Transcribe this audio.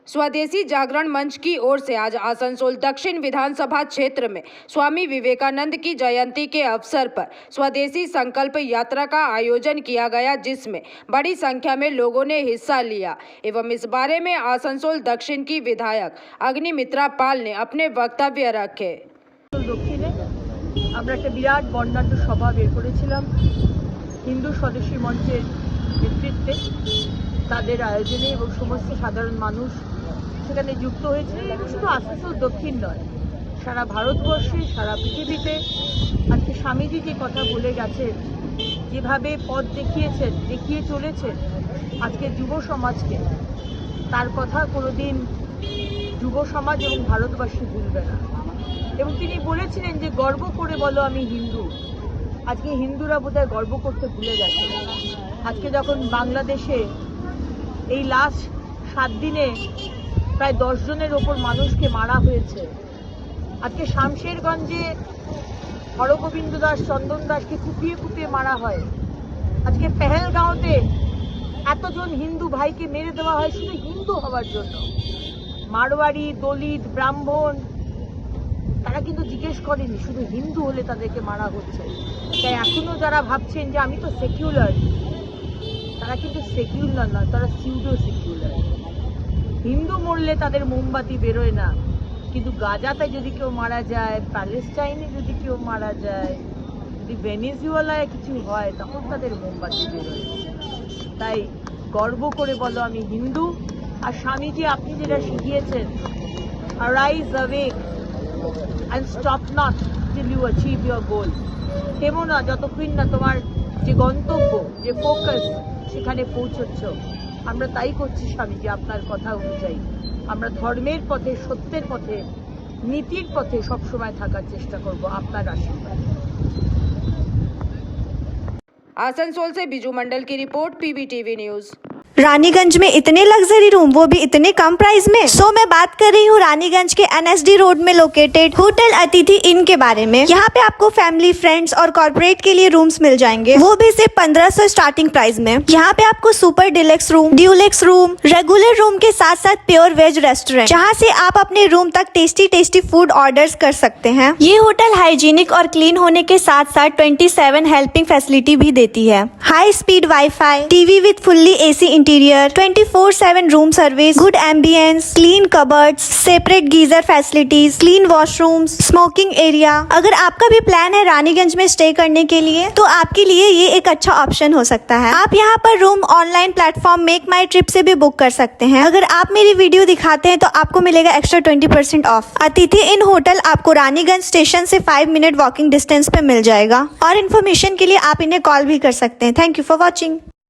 स्वदेशी जागरण मंच की ओर से आज आसनसोल दक्षिण विधानसभा क्षेत्र में स्वामी विवेकानंद की जयंती के अवसर पर स्वदेशी संकल्प यात्रा का आयोजन किया गया, जिसमें बड़ी संख्या में लोगों ने हिस्सा लिया। एवं इस बारे में आसनसोल दक्षिण की विधायक अग्निमित्रा पाल ने अपने वक्तव्य रखे। दक्षिणे আমরা একটা বিরাট বর্ণাঢ্য সভা বের করেছিলাম হিন্দু স্বদেশী মঞ্চের নেতৃত্বে, তাদের আয়োজনে এবং সমস্ত সাধারণ মানুষ সেখানে যুক্ত হয়েছে। এবং শুধু আসানসোল দক্ষিণ নয়, সারা ভারতবর্ষে সারা পৃথিবীতে আজকে স্বামীজি যে কথা বলে গেছেন, যেভাবে পথ দেখিয়ে চলেছেন আজকে যুব সমাজকে, তার কথা কোনোদিন যুব সমাজ এবং ভারতবাসী ভুলবে না। এবং তিনি বলেছিলেন যে গর্ব করে বলো আমি হিন্দু। আজকে হিন্দুরা বোধহয় গর্ব করতে ভুলে গেছে। আজকে যখন বাংলাদেশে এই লাস্ট 7 দিনে প্রায় 10 জনের ওপর মানুষকে মারা হয়েছে, আজকে শামশেরগঞ্জে হরগোবিন্দ দাস, চন্দন দাসকে কুপিয়ে মারা হয়, আজকে পেহেলগাঁওতে এতজন হিন্দু ভাইকে মেরে দেওয়া হয় শুধু হিন্দু হওয়ার জন্য। মারওয়ারি, দলিত, ব্রাহ্মণ তারা কিন্তু জিজ্ঞেস করেনি, শুধু হিন্দু হলে তাদেরকে মারা হচ্ছে। তাই এখনো যারা ভাবছেন যে আমি তো সেকুলার, তারা কিন্তু সেকুলার নয়, তারা সিউডো সেকুলার। হিন্দু মরলে তাদের মোমবাতি বেরোয় না, কিন্তু গাজাতে যদি কেউ মারা যায়, প্যালেস্টাইনে যদি কেউ মারা যায়, যদি ভেনেজুয়েলায় কিছু হয়, তখন তাদের মোমবাতি বেরোয়। তাই গর্ব করে বলো আমি হিন্দু। আর স্বামীজি আপনি যেটা শিখিয়েছেন, arise awake and stop not till you achieve your goal, থেমো না যতক্ষণ না তোমার যে গন্তব্য, যে ফোকাস সেখানে পৌঁছচ্ছ। আমরা তাই করছি স্বামীজি, আপনার কথা অনুযায়ী আমরা ধর্মের পথে, সত্যের পথে, নীতির পথে সবসময় থাকার চেষ্টা করব, আপনার আশীর্বাদ। आसनसोल से बिजू मंडल की रिपोर्ट, PBTV न्यूज। रानीगंज में इतने लग्जरी रूम, वो भी इतने कम प्राइस में। मैं बात कर रही हूँ रानीगंज के NSD रोड में लोकेटेड होटल अतिथि इन के बारे में। यहाँ पे आपको फैमिली, फ्रेंड्स और कॉर्पोरेट के लिए रूम्स मिल जाएंगे, वो भी सिर्फ 1500 स्टार्टिंग प्राइस में। यहाँ पे आपको super deluxe room, Dulux room, regular room के साथ साथ प्योर वेज रेस्टोरेंट, जहाँ से आप अपने रूम तक टेस्टी फूड ऑर्डर्स कर सकते हैं। ये होटल हाइजीनिक और क्लीन होने के साथ साथ 27 हेल्पिंग फैसिलिटी भी देती है। High speed wifi, TV with fully AC interior, 24/7 room service, good ambience, clean cupboards, separate geyser facilities, clean washrooms, smoking area. अगर आपका भी प्लान है रानीगंज में स्टे करने के लिए, तो आपके लिए ये एक अच्छा ऑप्शन हो सकता है। आप यहाँ पर रूम ऑनलाइन प्लेटफॉर्म मेक माई ट्रिप से भी बुक कर सकते हैं। अगर आप मेरी वीडियो दिखाते हैं तो आपको मिलेगा एक्स्ट्रा 20% ऑफ। अतिथि इन होटल आपको रानीगंज स्टेशन से 5 मिनट वॉकिंग डिस्टेंस पे मिल जाएगा। और इन्फॉर्मेशन के लिए आप इन्हें कॉल भी कर सकते हैं। Thank you for watching.